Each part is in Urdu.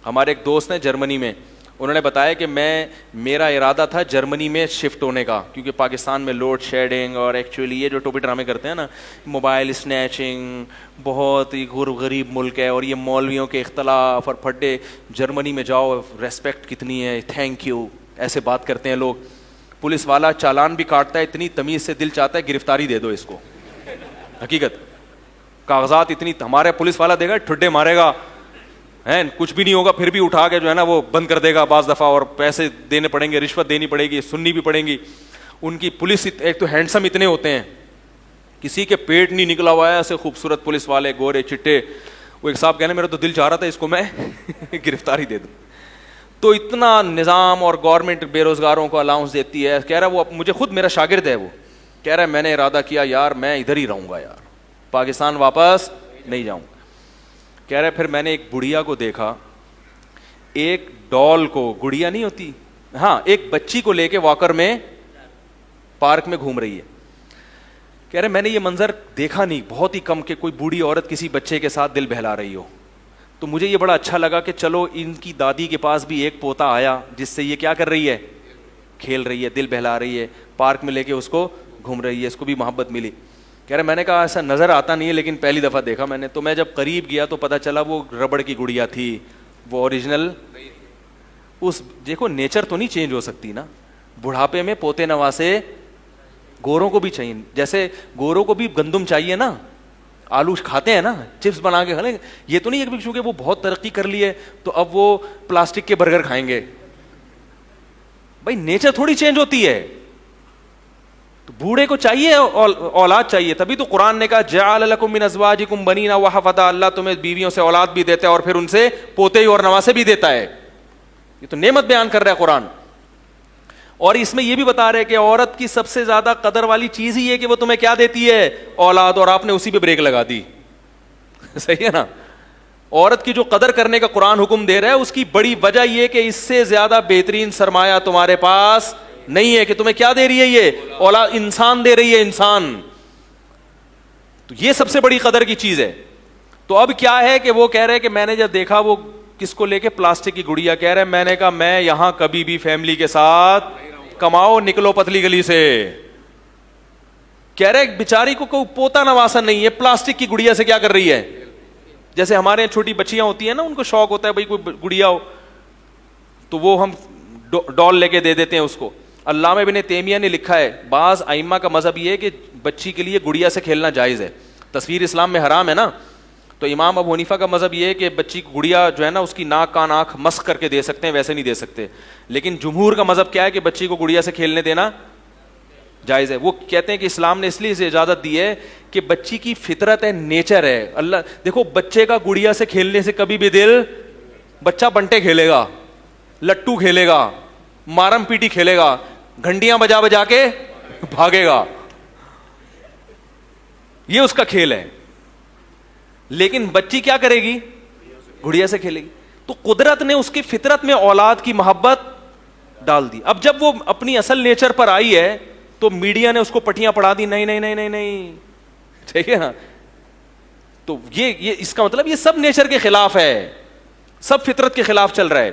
ہمارے ایک دوست ہیں جرمنی میں, انہوں نے بتایا کہ میرا ارادہ تھا جرمنی میں شفٹ ہونے کا, کیونکہ پاکستان میں لوڈ شیڈنگ اور ایکچولی یہ جو ٹوپی ڈرامے کرتے ہیں نا, موبائل اسنیچنگ, بہت ہی غریب ملک ہے, اور یہ مولویوں کے اختلاف اور پھڈے. جرمنی میں جاؤ, ریسپیکٹ کتنی ہے, تھینک یو, ایسے بات کرتے ہیں لوگ. پولیس والا چالان بھی کاٹتا ہے, اتنی تمیز سے دل چاہتا ہے گرفتاری دے دو اس کو. حقیقت, کاغذات اتنی, ہمارے پولیس والا دے گا ٹھڈے مارے گا, کچھ بھی نہیں ہوگا, پھر بھی اٹھا کے جو ہے نا وہ بند کر دے گا بعض دفعہ, اور پیسے دینے پڑیں گے, رشوت دینی پڑے گی, سننی بھی پڑیں گی. ان کی پولیس ایک تو ہینڈسم اتنے ہوتے ہیں, کسی کے پیٹ نہیں نکلا ہوا ہے, ایسے خوبصورت پولیس والے, گورے چٹے. وہ ایک صاحب کہنے میرا تو دل چاہ رہا تھا اس کو میں گرفتاری دے دوں. تو اتنا نظام, اور گورنمنٹ بے روزگاروں کو الاؤنس دیتی ہے. کہہ رہا وہ مجھے خود میرا شاگرد ہے, وہ کہہ رہا ہے میں نے ارادہ کیا یار میں ادھر ہی رہوں گا یار, پاکستان واپس نہیں جاؤں. کہہ رہا ہے پھر میں نے ایک بڑھیا کو دیکھا, ایک ڈال کو, گڑیا نہیں ہوتی, ہاں, ایک بچی کو لے کے واکر میں پارک میں گھوم رہی ہے. کہہ رہے میں نے یہ منظر دیکھا نہیں, بہت ہی کم, کہ کوئی بوڑھی عورت کسی بچے کے ساتھ دل بہلا رہی ہو. تو مجھے یہ بڑا اچھا لگا کہ چلو ان کی دادی کے پاس بھی ایک پوتا آیا جس سے یہ کیا کر رہی ہے, کھیل رہی ہے, دل بہلا رہی ہے, پارک میں لے کے اس کو گھوم رہی ہے, اس کو بھی محبت ملی. کہہ رہے میں نے کہا ایسا نظر آتا نہیں ہے, لیکن پہلی دفعہ دیکھا میں نے. تو میں جب قریب گیا تو پتا چلا وہ ربڑ کی گڑیا تھی, وہ اوریجنل. اس دیکھو نیچر تو نہیں چینج ہو سکتی نا, بڑھاپے میں پوتے نواسے گوروں کو بھی چاہیے, جیسے گوروں کو بھی گندم چاہیے نا, آلو کھاتے ہیں نا, چپس بنا کے کھا لیں. یہ تو نہیں ہے کہ چونکہ وہ بہت ترقی کر لی ہے تو اب وہ پلاسٹک کے برگر کھائیں گے. بھائی نیچر تھوڑی چینج ہوتی ہے. تو بوڑھے کو چاہیے اولاد چاہیے, تبھی تو قرآن نے کہا جعل لکم من ازواجکم بنین وحفظا, اللہ تمہیں بیویوں سے اولاد بھی دیتا ہے اور پھر ان سے پوتے اور نواسے بھی دیتا ہے. یہ تو نعمت بیان کر رہا ہے قرآن. اور اس میں یہ بھی بتا رہے کہ عورت کی سب سے زیادہ قدر والی چیز ہی ہے کہ وہ تمہیں کیا دیتی ہے, اولاد, اور آپ نے اسی پہ بریک لگا دی. صحیح ہے نا. عورت کی جو قدر کرنے کا قرآن حکم دے رہا ہے, اس کی بڑی وجہ یہ کہ اس سے زیادہ بہترین سرمایہ تمہارے پاس نہیں ہے. کہ تمہیں کیا دے رہی ہے یہ اولاد, انسان دے رہی ہے, انسان. تو یہ سب سے بڑی قدر کی چیز ہے. تو اب کیا ہے کہ وہ کہہ رہے کہ میں نے جب دیکھا وہ کس کو لے کے, پلاسٹک کی گڑیا, کہہ رہے میں نے کہا میں یہاں کبھی بھی فیملی کے ساتھ, کماؤ نکلو پتلی گلی سے. کہہ رہے بیچاری کو کوئی پوتا نواسا نہیں ہے, پلاسٹک کی گڑیا سے کیا کر رہی ہے. جیسے ہمارے چھوٹی بچیاں ہوتی ہیں نا, ان کو شوق ہوتا ہے بھائی کوئی گڑیا ہو, تو وہ ہم ڈال لے کے دے دیتے ہیں اس کو. علامہ ابن تیمیہ نے لکھا ہے, بعض ائمہ کا مذہب یہ ہے کہ بچی کے لیے گڑیا سے کھیلنا جائز ہے, تصویر اسلام میں حرام ہے نا. تو امام ابو حنیفہ کا مذہب یہ ہے کہ بچی کو گڑیا جو ہے نا اس کی ناک کان آنکھ مسخ کر کے دے سکتے ہیں, ویسے نہیں دے سکتے. لیکن جمہور کا مذہب کیا ہے کہ بچی کو گڑیا سے کھیلنے دینا جائز ہے. وہ کہتے ہیں کہ اسلام نے اس لیے اسے اجازت دی ہے کہ بچی کی فطرت ہے, نیچر ہے. اللہ دیکھو بچے کا گڑیا سے کھیلنے سے کبھی بھی دل, بچہ بنٹے کھیلے گا, لٹو کھیلے گا, مارم پیٹی کھیلے گا, گھنٹیاں بجا بجا کے بھاگے گا, یہ اس کا کھیل ہے. لیکن بچی کیا کرے گی, گڑیا سے کھیلے گی. تو قدرت نے اس کی فطرت میں اولاد کی محبت ڈال دی. اب جب وہ اپنی اصل نیچر پر آئی ہے تو میڈیا نے اس کو پٹیاں پڑھا دی, نہیں نہیں نہیں نہیں نہیں, ٹھیک ہے نا. تو یہ اس کا مطلب یہ سب نیچر کے خلاف ہے, سب فطرت کے خلاف چل رہا ہے.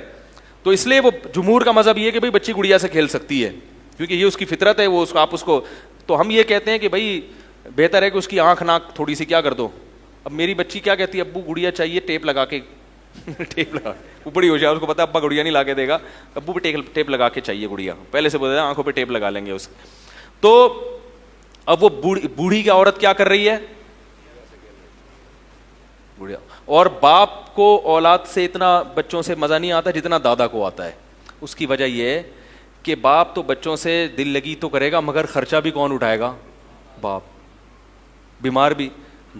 تو اس لیے وہ جمہور کا مذہب یہ ہے کہ بھائی بچی گڑیا سے کھیل سکتی ہے کیونکہ یہ اس کی فطرت ہے, وہ اس کو آپ اس کو. تو ہم یہ کہتے ہیں کہ بھائی بہتر ہے کہ اس کی آنکھ ناک تھوڑی سی کیا کر دو. اب میری بچی کیا کہتی ہے, ابو گڑیا چاہیے, ٹیپ لگا کے ٹیپ لگا, وہ بڑی ہو جائے, اس کو پتا ابا گڑیا نہیں لا کے دے گا, ابو پہ ٹیپ لگا کے چاہیے گڑیا, پہلے سے بولے آنکھوں پہ ٹیپ لگا لیں گے اس. تو اب وہ بوڑھی کی عورت کیا کر رہی ہے, بوڑھیا. اور باپ کو اولاد سے اتنا بچوں سے مزہ نہیں آتا جتنا دادا کو آتا ہے. اس کی وجہ یہ ہے کہ باپ تو بچوں سے دل لگی تو کرے گا, مگر خرچہ بھی کون اٹھائے گا, باپ. بیمار بھی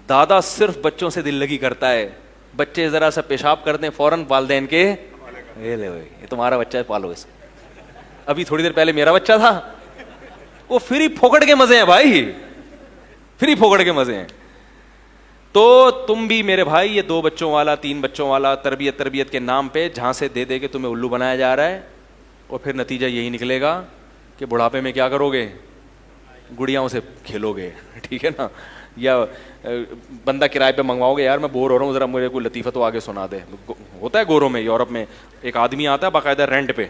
دادا صرف بچوں سے دل لگی کرتا ہے. بچے ذرا سا پیشاب کر دیں فوراً والدین کے, یہ تمہارا بچہ ہے پالو اس کو. ابھی تھوڑی دیر پہلے میرا بچہ تھا, وہ فری پھوکڑ کے مزے ہیں بھائی, فری پھوکڑ کے مزے ہیں. تو تم بھی میرے بھائی یہ 2 بچوں والا 3 بچوں والا تربیت کے نام پہ جھانسے دے دے کے تمہیں الو بنایا جا رہا ہے, اور پھر نتیجہ یہی نکلے گا کہ بڑھاپے میں کیا کرو گے, گڑیاؤں سے کھیلو گے, ٹھیک ہے نا. یا بندہ کرائے پہ منگواؤ گے, یار میں بور ہو رہا ہوں, ذرا مجھے کوئی لطیفہ تو آگے سنا دے, ہوتا ہے گوروں میں, یورپ میں ایک آدمی آتا ہے باقاعدہ رینٹ پہ,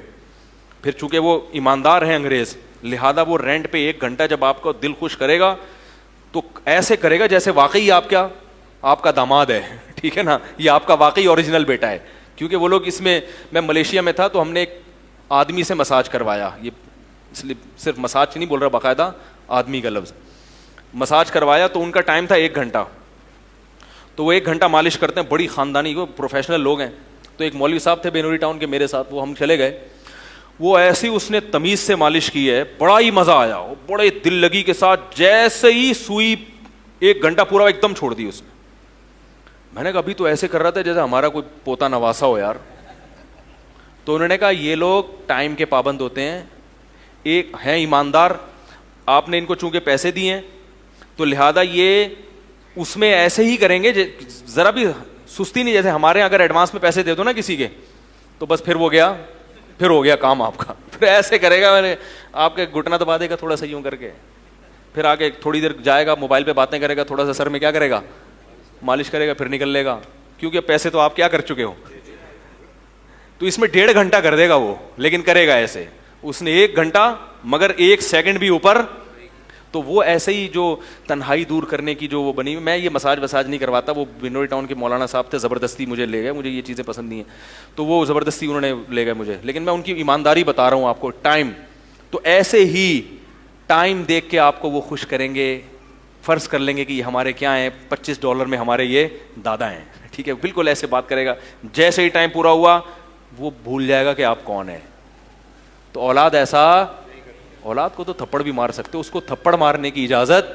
پھر چونکہ وہ ایماندار ہیں انگریز, لہذا وہ رینٹ پہ 1 گھنٹہ جب آپ کو دل خوش کرے گا تو ایسے کرے گا جیسے واقعی آپ کا داماد ہے, ٹھیک ہے نا, یہ آپ کا واقعی اوریجنل بیٹا ہے. کیونکہ وہ لوگ اس میں ملیشیا میں تھا تو ہم نے ایک آدمی سے مساج کروایا, یہ اس لیے صرف مساج نہیں بول رہا, باقاعدہ آدمی کا لفظ, مساج کروایا تو ان کا ٹائم تھا 1 گھنٹہ, تو وہ 1 گھنٹہ مالش کرتے ہیں, بڑی خاندانی کو پروفیشنل لوگ ہیں. تو ایک مولوی صاحب تھے بینوری ٹاؤن کے میرے ساتھ, وہ ہم چلے گئے, وہ ایسی اس نے تمیز سے مالش کی ہے, بڑا ہی مزہ آیا, وہ بڑے دل لگی کے ساتھ, جیسے ہی سوئی 1 گھنٹہ پورا ایک دم چھوڑ دی اس نے. میں نے کہا ابھی تو ایسے کر رہا تھا جیسے ہمارا کوئی پوتا نواسا ہو یار. تو انہوں نے کہا یہ لوگ ٹائم کے پابند ہوتے ہیں, ایک ہیں ایماندار, آپ نے ان کو چونکہ پیسے دیے ہیں تو لہذا یہ اس میں ایسے ہی کریں گے, ذرا بھی سستی نہیں, جیسے ہمارے یہاں اگر ایڈوانس میں پیسے دے دو نا کسی کے تو بس پھر وہ گیا, پھر ہو گیا کام آپ کا, پھر ایسے کرے گا, میں نے آپ کے گھٹنا دبا دے گا تھوڑا سا یوں کر کے, پھر آگے تھوڑی دیر جائے گا, موبائل پہ باتیں کرے گا, تھوڑا سا سر میں کیا کرے گا, مالش کرے گا, پھر نکل لے گا, کیونکہ پیسے تو آپ کیا کر چکے ہو. تو اس میں 1.5 گھنٹہ کر دے گا وہ, لیکن کرے گا ایسے, اس نے 1 گھنٹہ مگر 1 سیکنڈ بھی اوپر. تو وہ ایسے ہی جو تنہائی دور کرنے کی جو وہ بنی, میں یہ مساج نہیں کرواتا, وہ بینوری ٹاؤن کے مولانا صاحب تھے, زبردستی مجھے لے گئے, مجھے یہ چیزیں پسند نہیں ہیں, تو وہ زبردستی انہوں نے لے گئے مجھے, لیکن میں ان کی ایمانداری بتا رہا ہوں آپ کو. ٹائم تو ایسے ہی ٹائم دیکھ کے آپ کو وہ خوش کریں گے, فرض کر لیں گے کہ یہ ہمارے کیا ہیں, $25 میں ہمارے یہ دادا ہیں, ٹھیک ہے, بالکل ایسے بات کرے گا. جیسے ہی ٹائم پورا ہوا وہ بھول جائے گا کہ آپ کون ہیں. تو اولاد ایسا, اولاد کو تو تھپڑ بھی مار سکتے, اس کو تھپڑ مارنے کی اجازت,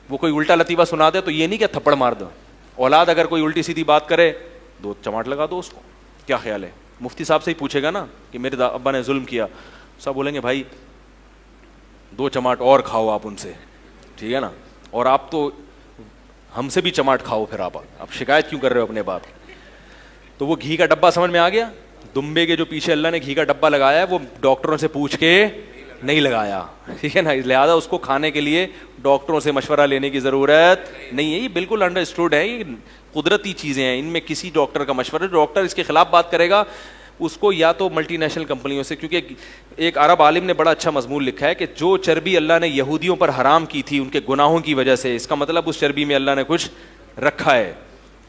وہ کوئی الٹا لطیفہ سنا دے تو یہ نہیں کہ تھپڑ مار دو. اولاد اگر کوئی الٹی سیدھی بات کرے 2 چماٹ لگا دو اس کو. کیا خیال ہے, مفتی صاحب سے ہی پوچھے گا نا کہ میرے ابا نے ظلم کیا, صاحب بولیں گے بھائی 2 چماٹ اور کھاؤ آپ ان سے, ٹھیک ہے نا, اور آپ تو ہم سے بھی چماٹ کھاؤ, پھر آپ شکایت کیوں کر رہے ہو اپنے باپ. تو وہ گھی کا ڈبہ سمجھ میں آ گیا, دمبے کے جو پیچھے اللہ نے گھی کا ڈبہ لگایا ہے وہ ڈاکٹروں سے پوچھ کے نہیں لگایا, ٹھیک ہے نا, لہٰذا اس کو کھانے کے لیے ڈاکٹروں سے مشورہ لینے کی ضرورت نہیں ہے. یہ بالکل انڈرسٹوڈ ہے, یہ قدرتی چیزیں ہیں, ان میں کسی ڈاکٹر کا مشورہ, ڈاکٹر اس کے خلاف بات کرے گا اس کو یا تو ملٹی نیشنل کمپنیوں سے, کیونکہ ایک عرب عالم نے بڑا اچھا مضمون لکھا ہے کہ جو چربی اللہ نے یہودیوں پر حرام کی تھی ان کے گناہوں کی وجہ سے, اس کا مطلب اس چربی میں اللہ نے کچھ رکھا ہے.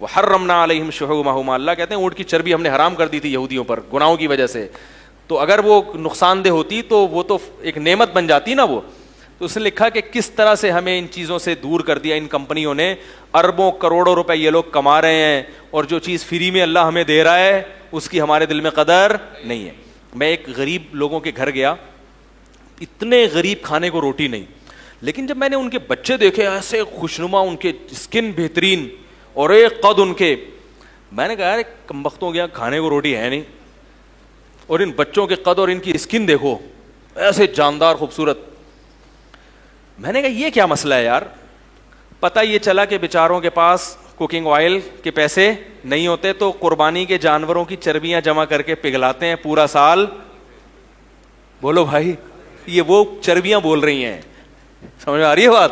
وحرمنا علیہم شحومہما, اللہ کہتے ہیں اونٹ کی چربی ہم نے حرام کر دی تھی یہودیوں پر گناہوں کی وجہ سے, تو اگر وہ نقصان دہ ہوتی تو وہ تو ایک نعمت بن جاتی نا وہ. تو اس نے لکھا کہ کس طرح سے ہمیں ان چیزوں سے دور کر دیا ان کمپنیوں نے, اربوں کروڑوں روپے یہ لوگ کما رہے ہیں, اور جو چیز فری میں اللہ ہمیں دے رہا ہے اس کی ہمارے دل میں قدر نہیں ہے. میں ایک غریب لوگوں کے گھر گیا, اتنے غریب کھانے کو روٹی نہیں, لیکن جب میں نے ان کے بچے دیکھے ایسے خوشنما, ان کے اسکن بہترین اور ایک قد ان کے, میں نے کہا یار کمبختوں گیا کھانے کو روٹی ہے نہیں, اور ان بچوں کے قد اور ان کی اسکن دیکھو ایسے جاندار خوبصورت. میں نے کہا یہ کیا مسئلہ ہے یار. پتہ یہ چلا کہ بیچاروں کے پاس کوکنگ آئل کے پیسے نہیں ہوتے تو قربانی کے جانوروں کی چربیاں جمع کر کے پگھلاتے ہیں پورا سال. بولو بھائی, یہ وہ چربیاں بول رہی ہیں, سمجھ میں آ رہی ہے بات.